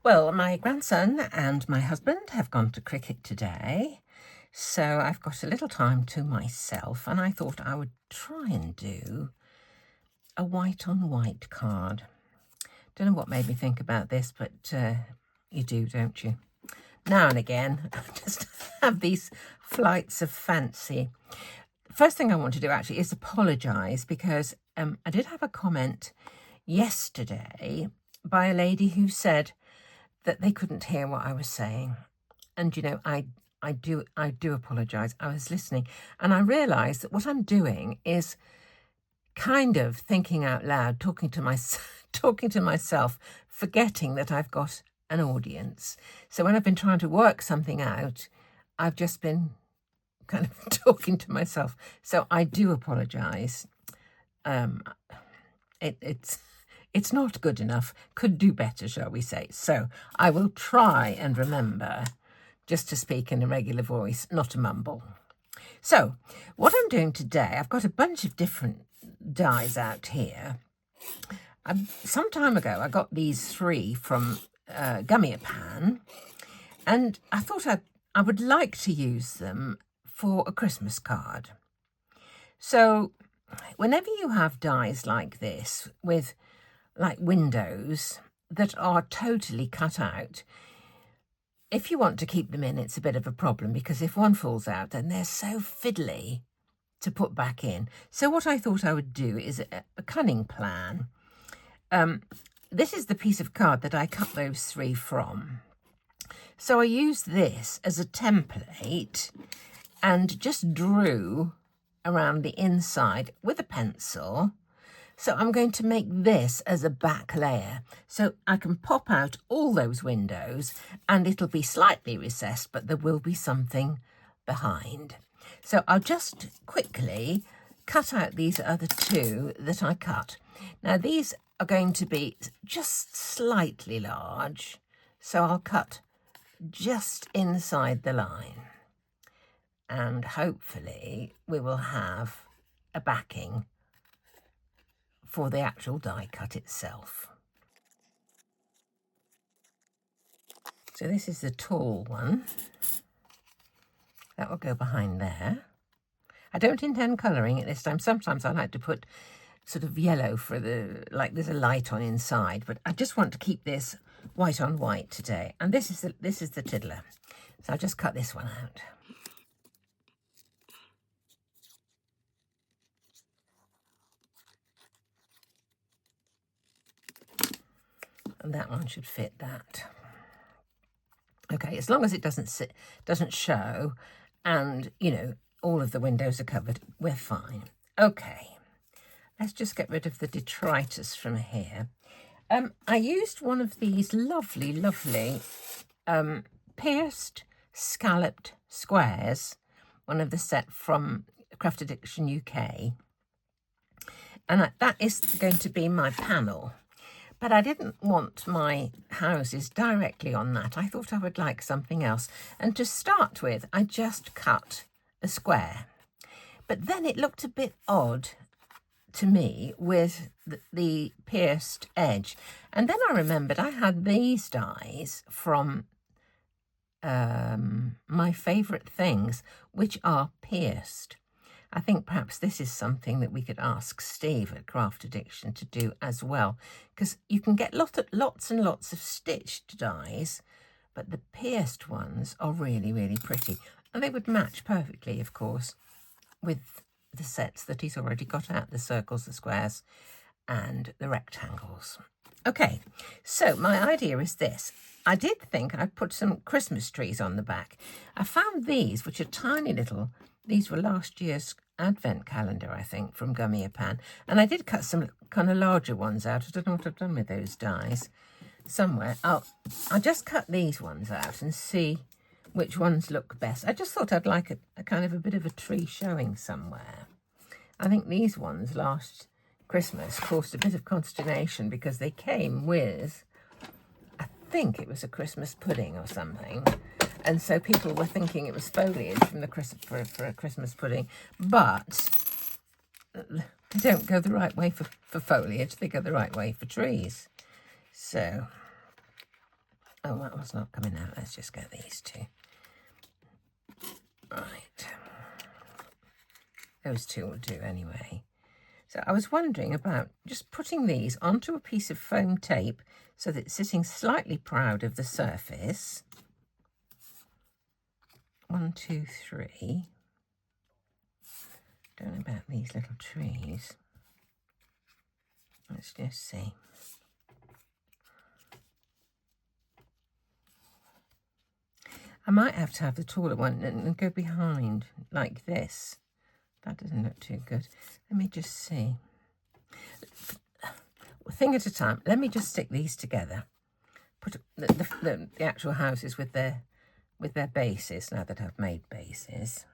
Well, my grandson and my husband have gone to cricket today, so I've got a little time to myself, and I thought I would try and do a white-on-white card. Don't know what made me think about this, but you do, don't you? Now and again, I just have these flights of fancy. First thing I want to do actually is apologise, because I did have a comment yesterday by a lady who said that they couldn't hear what I was saying. And, you know, I do apologise. I was listening and I realised that what I'm doing is kind of thinking out loud, talking to myself, forgetting that I've got an audience. So when I've been trying to work something out, I've just been kind of talking to myself. So I do apologise. It's not good enough. Could do better, shall we say. So I will try and remember just to speak in a regular voice, not a mumble. So what I'm doing today, I've got a bunch of different dies out here. Some time ago, I got these 3 from Gummiapan, and I thought I would like to use them for a Christmas card. So whenever you have dies like this with like windows that are totally cut out, if you want to keep them in, it's a bit of a problem, because if one falls out, then they're so fiddly to put back in. So what I thought I would do is a cunning plan. This is the piece of card that I cut those 3 from. So I used this as a template and just drew around the inside with a pencil. So I'm going to make this as a back layer, so I can pop out all those windows and it'll be slightly recessed, but there will be something behind. So I'll just quickly cut out these other 2 that I cut. Now these are going to be just slightly large, so I'll cut just inside the line. And hopefully we will have a backing for the actual die cut itself. So this is the tall one. That will go behind there. I don't intend colouring it this time. Sometimes I like to put sort of yellow for the, like there's a light on inside, but I just want to keep this white on white today. And this is the tiddler. So I'll just cut this one out. And that one should fit that. Okay, as long as it doesn't show, and you know all of the windows are covered, we're fine. Okay, let's just get rid of the detritus from here. I used one of these lovely pierced scalloped squares, one of the set from Craft Addiction UK, and that is going to be my panel. But I didn't want my houses directly on that. I thought I would like something else. And to start with, I just cut a square. But then it looked a bit odd to me with the pierced edge. And then I remembered I had these dies from my favourite things, which are pierced. I think perhaps this is something that we could ask Steve at Craft Addiction to do as well, because you can get lots and lots of stitched dies, but the pierced ones are really pretty. And they would match perfectly, of course, with the sets that he's already got out, the circles, the squares, and the rectangles. Okay, so my idea is this. I did think I'd put some Christmas trees on the back. I found these, which are tiny little. These were last year's advent calendar, I think, from Gummiapan. And I did cut some kind of larger ones out. I don't know what I've done with those dies. Somewhere. I'll just cut these ones out and see which ones look best. I just thought I'd like a kind of a bit of a tree showing somewhere. I think these ones last Christmas caused a bit of consternation because they came with, I think it was a Christmas pudding or something. And so people were thinking it was foliage from the for a Christmas pudding, but they don't go the right way for foliage. They go the right way for trees. So, oh, that one's not coming out. Let's just get these two. Right. Those two will do anyway. So I was wondering about just putting these onto a piece of foam tape so that it's sitting slightly proud of the surface. 1, 2, 3. Don't know about these little trees. Let's just see. I might have to have the taller one and go behind like this. That doesn't look too good. Let me just see. A thing at a time. Let me just stick these together. Put the actual houses with their bases, now that I've made bases.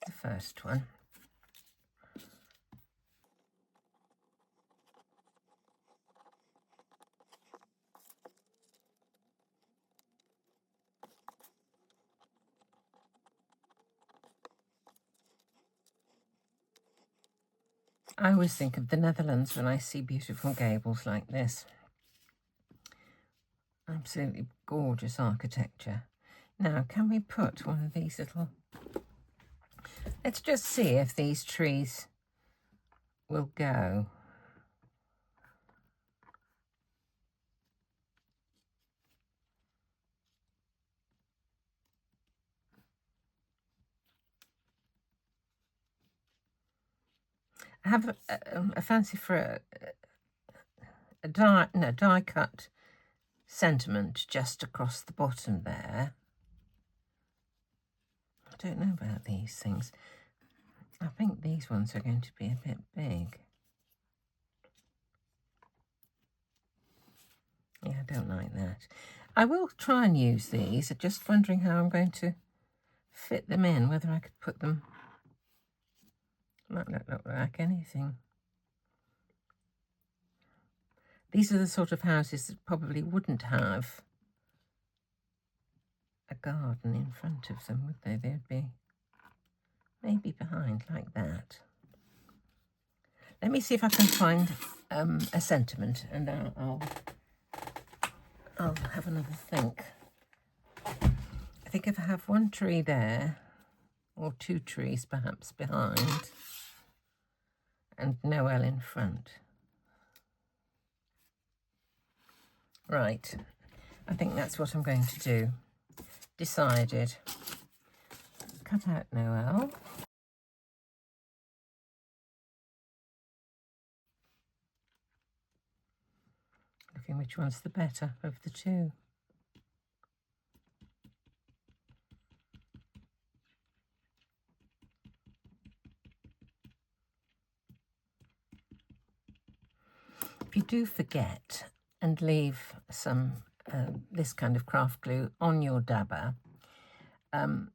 The first one. I always think of the Netherlands when I see beautiful gables like this. Absolutely gorgeous architecture. Now, can we put one of these little... Let's just see if these trees will go. I have a fancy for a die cut sentiment just across the bottom there. I don't know about these things. I think these ones are going to be a bit big. Yeah, I don't like that. I will try and use these. I'm just wondering how I'm going to fit them in, whether I could put them... Might not look like anything. These are the sort of houses that probably wouldn't have a garden in front of them, would they? They'd be maybe behind like that. Let me see if I can find a sentiment, and I'll have another think. I think if I have one tree there, or 2 trees perhaps behind, and Noel in front. Right, I think that's what I'm going to do. Decided. Cut out Noel. Looking which one's the better of the two. If you do forget and leave some this kind of craft glue on your dabber,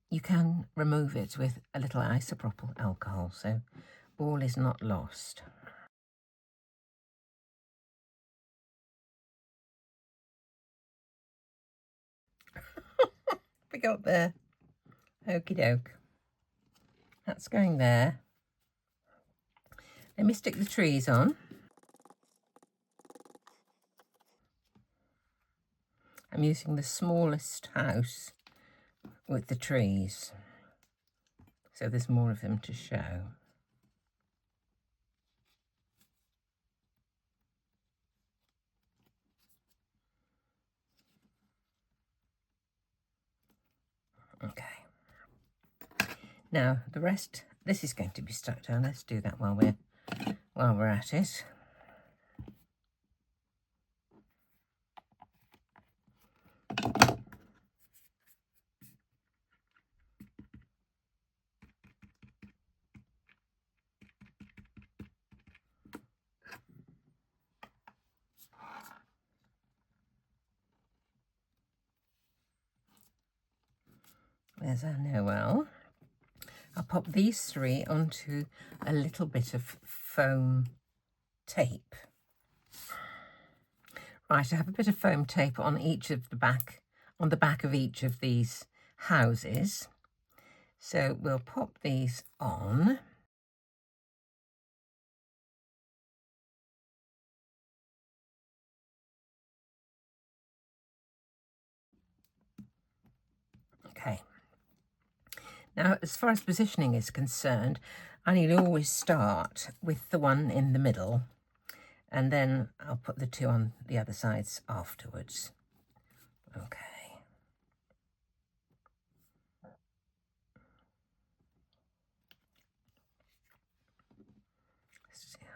you can remove it with a little isopropyl alcohol, so all is not lost. We got there. Okie doke. That's going there. Let me stick the trees on. I'm using the smallest house with the trees, so there's more of them to show. Okay. Now the rest, this is going to be stuck down. Let's do that while we're at it. There's our Noel. I'll pop these 3 onto a little bit of foam tape. Right, I have a bit of foam tape on each of the back of each of these houses. So we'll pop these on. Okay. Now, as far as positioning is concerned, I need to always start with the one in the middle, and then I'll put the two on the other sides afterwards. Okay.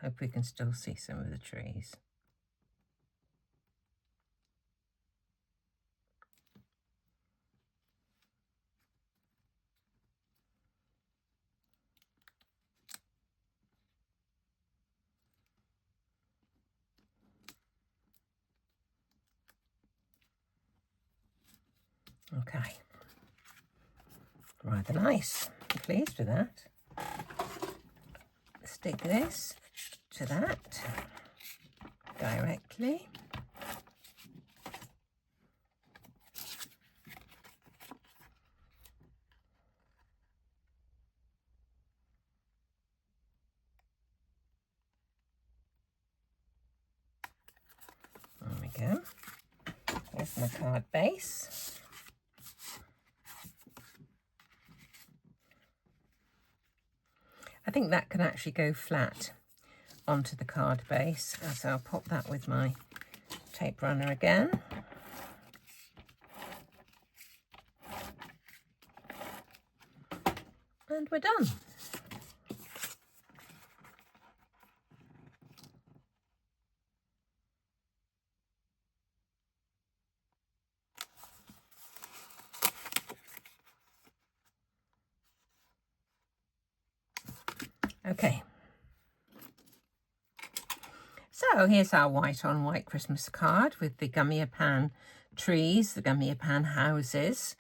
Hope we can still see some of the trees. Okay, rather nice. I'm pleased with that. Stick this to that directly. There we go. Here's my card base. I think that can actually go flat onto the card base, so I'll pop that with my tape runner again. And we're done. Okay, so here's our white on white Christmas card with the Gummiapan trees, the Gummiapan houses,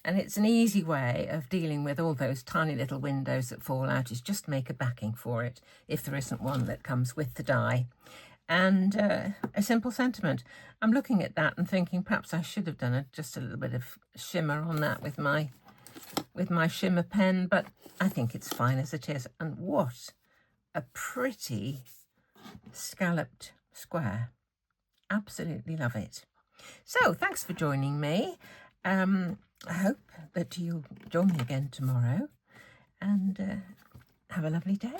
and it's an easy way of dealing with all those tiny little windows that fall out, is just make a backing for it if there isn't one that comes with the die. And a simple sentiment. I'm looking at that and thinking perhaps I should have done just a little bit of shimmer on that with my shimmer pen, but I think it's fine as it is. And what a pretty scalloped square. Absolutely love it. So thanks for joining me. I hope that you'll join me again tomorrow, and have a lovely day.